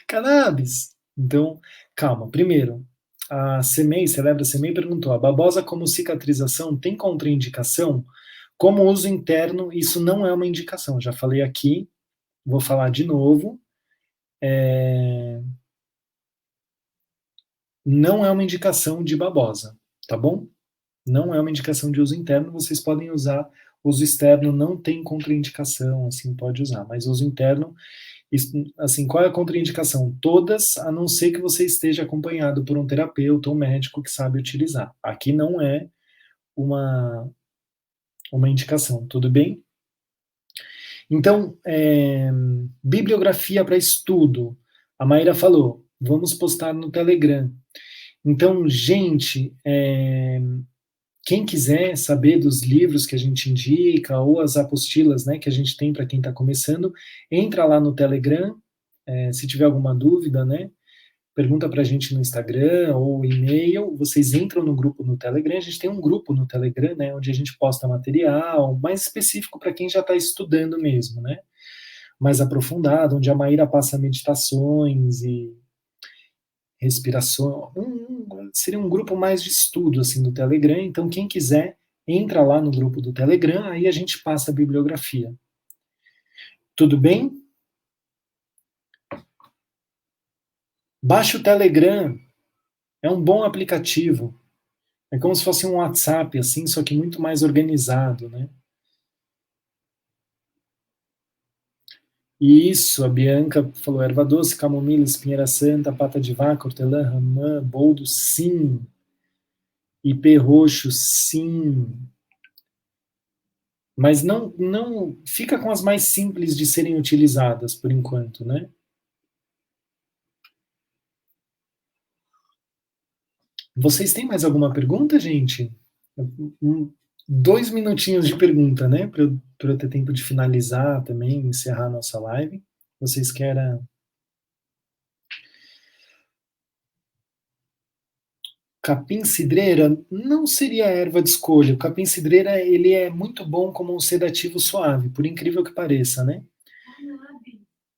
Cannabis. Então, calma. Primeiro, a Semei, Celebra Semei, perguntou: a babosa como cicatrização tem contraindicação? Como uso interno, isso não é uma indicação. Já falei aqui, vou falar de novo. Não é uma indicação de babosa, tá bom? Não é uma indicação de uso interno, vocês podem usar. Uso externo não tem contraindicação, assim, pode usar, mas uso interno, assim, qual é a contraindicação? Todas, a não ser que você esteja acompanhado por um terapeuta ou médico que sabe utilizar. Aqui não é uma indicação, tudo bem? Então, bibliografia para estudo. A Maíra falou, vamos postar no Telegram. Então, gente, quem quiser saber dos livros que a gente indica ou as apostilas, né, que a gente tem para quem está começando, entra lá no Telegram, se tiver alguma dúvida, né, pergunta para a gente no Instagram ou e-mail, vocês entram no grupo no Telegram, a gente tem um grupo no Telegram, né, onde a gente posta material mais específico para quem já está estudando mesmo, né, mais aprofundado, onde a Maíra passa meditações e respiração, seria um grupo mais de estudo, assim, do Telegram, então quem quiser, entra lá no grupo do Telegram, aí a gente passa a bibliografia. Tudo bem? Baixe o Telegram, é um bom aplicativo, é como se fosse um WhatsApp, assim, só que muito mais organizado, né? Isso, a Bianca falou, erva doce, camomila, espinheira santa, pata de vaca, hortelã, ramã, boldo, sim. Ipê roxo, sim. Mas não fica com as mais simples de serem utilizadas por enquanto, né? Vocês têm mais alguma pergunta, gente? 2 minutinhos de pergunta, né? Para eu ter tempo de finalizar também, encerrar a nossa live. Vocês querem. Capim-cidreira não seria erva de escolha. O capim-cidreira ele é muito bom como um sedativo suave, por incrível que pareça, né?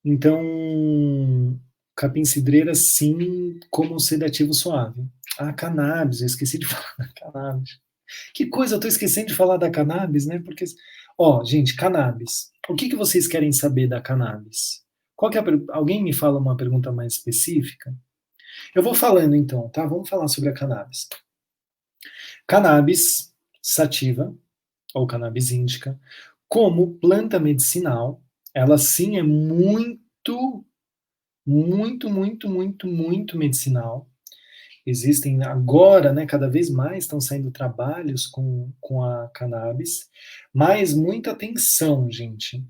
Então, capim-cidreira sim como um sedativo suave. Ah, cannabis, eu esqueci de falar da cannabis. Que coisa, eu estou esquecendo de falar da cannabis, né? Porque, ó, gente, cannabis. O que vocês querem saber da cannabis? Qual que é alguém me fala uma pergunta mais específica? Eu vou falando então, tá? Vamos falar sobre a cannabis. Cannabis sativa, ou cannabis índica, como planta medicinal, ela sim é muito medicinal. Existem agora, né, cada vez mais estão saindo trabalhos com a cannabis, mas muita atenção, gente.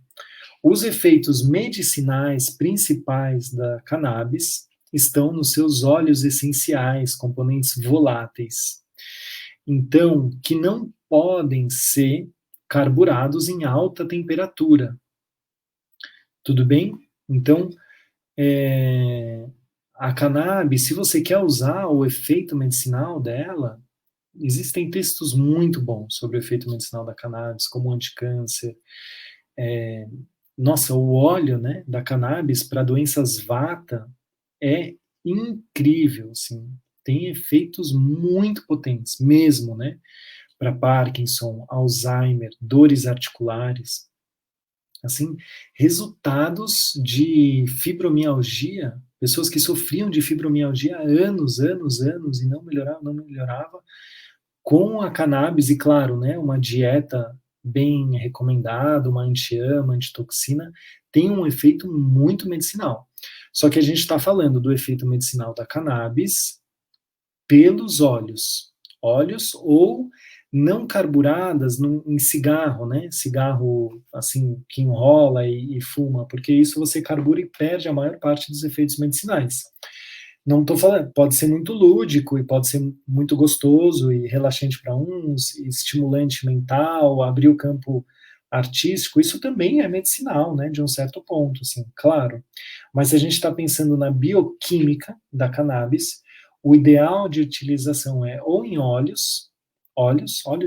Os efeitos medicinais principais da cannabis estão nos seus óleos essenciais, componentes voláteis. Então, que não podem ser carburados em alta temperatura. Tudo bem? Então, a cannabis, se você quer usar o efeito medicinal dela, existem textos muito bons sobre o efeito medicinal da cannabis, como anticâncer. Nossa, o óleo, né, da cannabis para doenças vata é incrível, assim. Tem efeitos muito potentes, mesmo, né? Para Parkinson, Alzheimer, dores articulares. Assim, resultados de fibromialgia, pessoas que sofriam de fibromialgia há anos e não melhorava, com a cannabis e, claro, né, uma dieta bem recomendada, uma anti-ama, antitoxina, tem um efeito muito medicinal. Só que a gente está falando do efeito medicinal da cannabis pelos óleos. Óleos ou não carburadas em cigarro, né? Cigarro, assim, que enrola e fuma, porque isso você carbura e perde a maior parte dos efeitos medicinais. Não estou falando, pode ser muito lúdico e pode ser muito gostoso e relaxante para uns, e estimulante mental, abrir o campo artístico, isso também é medicinal, né, de um certo ponto, assim, claro. Mas se a gente está pensando na bioquímica da cannabis, o ideal de utilização é ou em óleo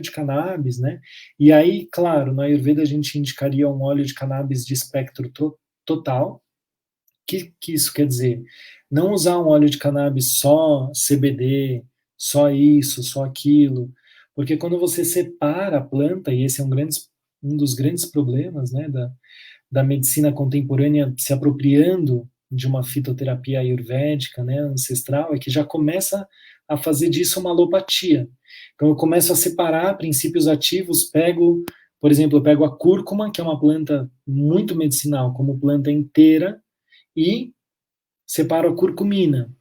de cannabis, né? E aí, claro, na Ayurveda a gente indicaria um óleo de cannabis de espectro total. Que isso quer dizer? Não usar um óleo de cannabis só CBD, só isso, só aquilo, porque quando você separa a planta, e esse é um dos grandes problemas, né, da medicina contemporânea se apropriando de uma fitoterapia ayurvédica, né, ancestral, é que já começa a fazer disso uma alopatia. Então eu começo a separar princípios ativos, por exemplo, eu pego a cúrcuma, que é uma planta muito medicinal, como planta inteira, e separo a curcumina.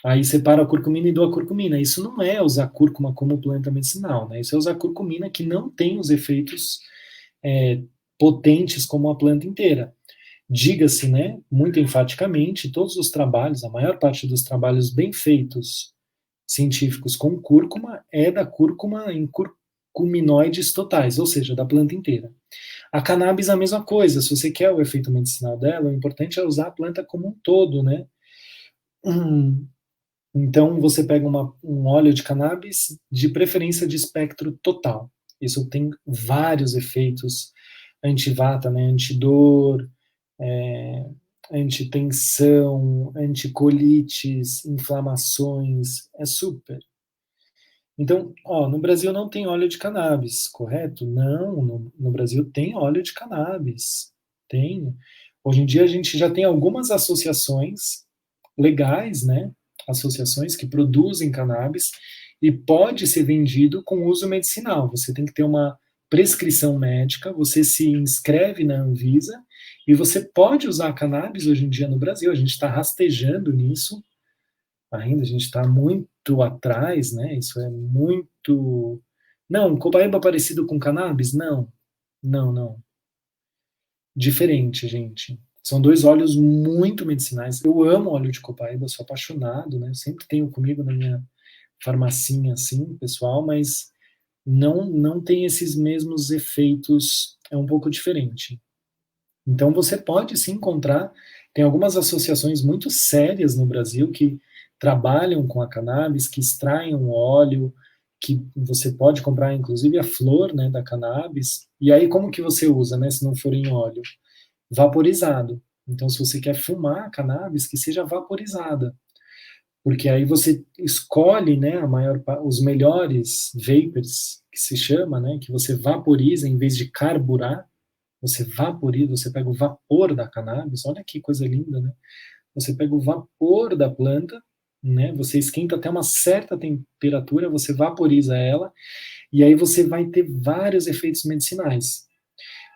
Aí separo a curcumina e dou a curcumina. Isso não é usar cúrcuma como planta medicinal, né? Isso é usar curcumina que não tem os efeitos potentes como a planta inteira. Diga-se, né, muito enfaticamente, todos os trabalhos, a maior parte dos trabalhos bem feitos científicos com cúrcuma é da cúrcuma culminoides totais, ou seja, da planta inteira. A cannabis a mesma coisa, se você quer o efeito medicinal dela, o importante é usar a planta como um todo, né? Então, você pega um óleo de cannabis, de preferência de espectro total. Isso tem vários efeitos anti-vata, né? Antidor, antitensão, anticolites, inflamações, é super. Então, no Brasil não tem óleo de cannabis, correto? Não, no Brasil tem óleo de cannabis. Tem. Hoje em dia a gente já tem algumas associações legais, né? Associações que produzem cannabis e pode ser vendido com uso medicinal. Você tem que ter uma prescrição médica, você se inscreve na Anvisa e você pode usar cannabis hoje em dia no Brasil. A gente está rastejando nisso ainda, a gente está muito atrás, né? Isso é muito. Não, copaíba parecido com cannabis? Não, não, não. Diferente, gente. São dois óleos muito medicinais. Eu amo óleo de copaíba, sou apaixonado, né? Sempre tenho comigo na minha farmacinha, assim, pessoal, mas não tem esses mesmos efeitos, é um pouco diferente. Então você pode se encontrar, tem algumas associações muito sérias no Brasil que trabalham com a cannabis, que extraem um óleo, que você pode comprar inclusive a flor, né, da cannabis. E aí como que você usa, né, se não for em óleo? Vaporizado. Então se você quer fumar a cannabis, que seja vaporizada. Porque aí você escolhe, né, os melhores vapors, que se chama, né, que você vaporiza em vez de carburar. Você vaporiza, você pega o vapor da cannabis, olha que coisa linda, né? Você pega o vapor da planta, né? Você esquenta até uma certa temperatura, você vaporiza ela, e aí você vai ter vários efeitos medicinais.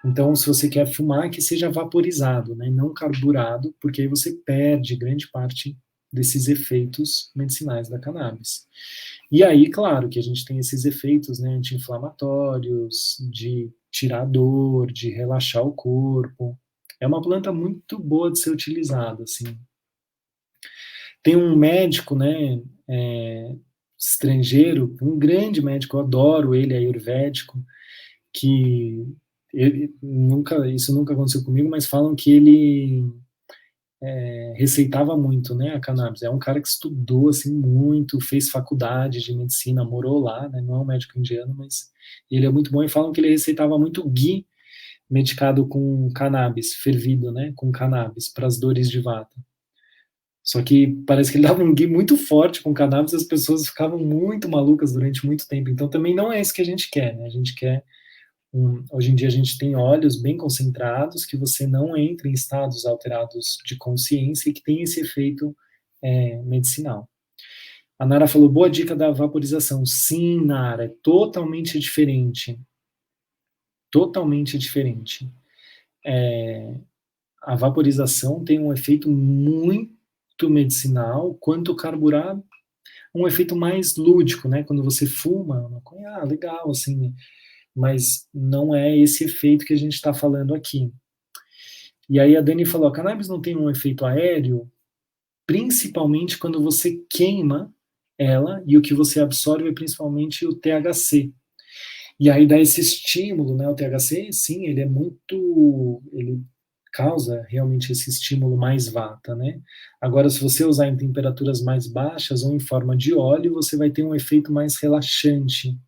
Então, se você quer fumar, que seja vaporizado, né? Não carburado, porque aí você perde grande parte desses efeitos medicinais da cannabis. E aí, claro, que a gente tem esses efeitos, né, anti-inflamatórios, de tirar dor, de relaxar o corpo. É uma planta muito boa de ser utilizada, assim. Tem um médico, né, estrangeiro, um grande médico, eu adoro ele, ayurvédico, que isso nunca aconteceu comigo, mas falam que ele receitava muito, né, a cannabis. É um cara que estudou, assim, muito, fez faculdade de medicina, morou lá, né, não é um médico indiano, mas ele é muito bom, e falam que ele receitava muito ghee medicado com cannabis, fervido, né, com cannabis, para as dores de vata. Só que parece que ele dava um ghee muito forte com cannabis e as pessoas ficavam muito malucas durante muito tempo. Então também não é isso que a gente quer, né? A gente quer hoje em dia a gente tem óleos bem concentrados que você não entra em estados alterados de consciência e que tem esse efeito medicinal. A Nara falou, boa dica da vaporização. Sim, Nara, é totalmente diferente. Totalmente diferente. A vaporização tem um efeito muito medicinal, quanto carburar, um efeito mais lúdico, né? Quando você fuma, maconha, legal, assim, mas não é esse efeito que a gente está falando aqui. E aí a Dani falou, a cannabis não tem um efeito aéreo, principalmente quando você queima ela e o que você absorve é principalmente o THC. E aí dá esse estímulo, né? O THC, sim, ele causa realmente esse estímulo mais vata, né? Agora, se você usar em temperaturas mais baixas ou em forma de óleo, você vai ter um efeito mais relaxante,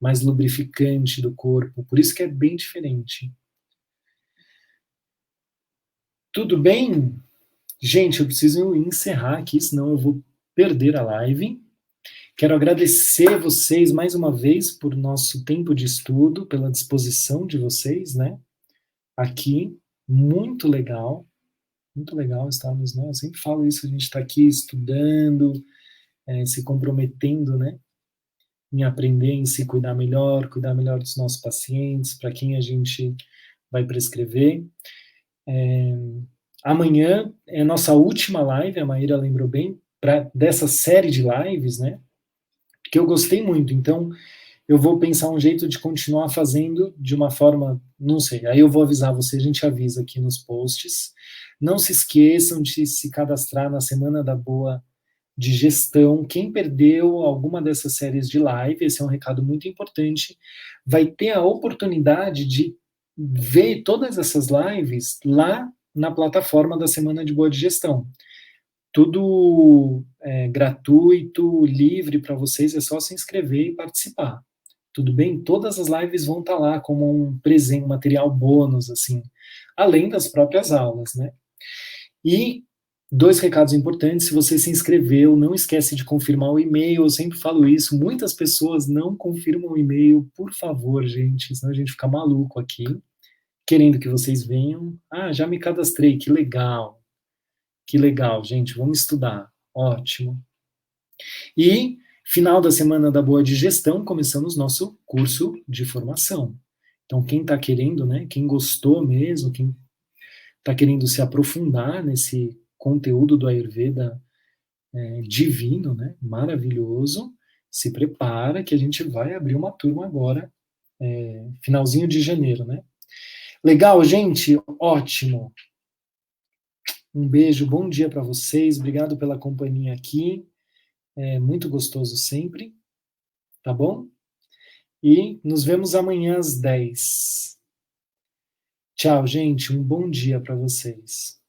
mais lubrificante do corpo. Por isso que é bem diferente. Tudo bem? Gente, eu preciso encerrar aqui, senão eu vou perder a live. Quero agradecer vocês mais uma vez por nosso tempo de estudo, pela disposição de vocês, né? Aqui, muito legal estarmos, né? Eu sempre falo isso, a gente está aqui estudando, se comprometendo, né? Em aprender, em se cuidar melhor dos nossos pacientes, para quem a gente vai prescrever. Amanhã é a nossa última live, a Maíra lembrou bem, dessa série de lives, né? Que eu gostei muito, então eu vou pensar um jeito de continuar fazendo de uma forma, não sei, aí eu vou avisar você, a gente avisa aqui nos posts. Não se esqueçam de se cadastrar na Semana da Boa de gestão. Quem perdeu alguma dessas séries de live, esse é um recado muito importante, vai ter a oportunidade de ver todas essas lives lá na plataforma da Semana de Boa Digestão. Tudo gratuito, livre para vocês, é só se inscrever e participar. Tudo bem? Todas as lives vão estar lá como um presente, um material bônus, assim, além das próprias aulas, né? E 2 recados importantes: se você se inscreveu, não esquece de confirmar o e-mail, eu sempre falo isso, muitas pessoas não confirmam o e-mail, por favor, gente, senão a gente fica maluco aqui, querendo que vocês venham. Ah, já me cadastrei, que legal, gente, vamos estudar, ótimo. E final da Semana da Boa Digestão, começamos nosso curso de formação. Então, quem está querendo, né, quem gostou mesmo, quem está querendo se aprofundar nesse conteúdo do Ayurveda divino, né, maravilhoso, se prepara que a gente vai abrir uma turma agora, finalzinho de janeiro, né? Legal, gente? Ótimo. Um beijo, bom dia para vocês, obrigado pela companhia aqui, é muito gostoso sempre, tá bom? E nos vemos amanhã às 10. Tchau, gente, um bom dia para vocês.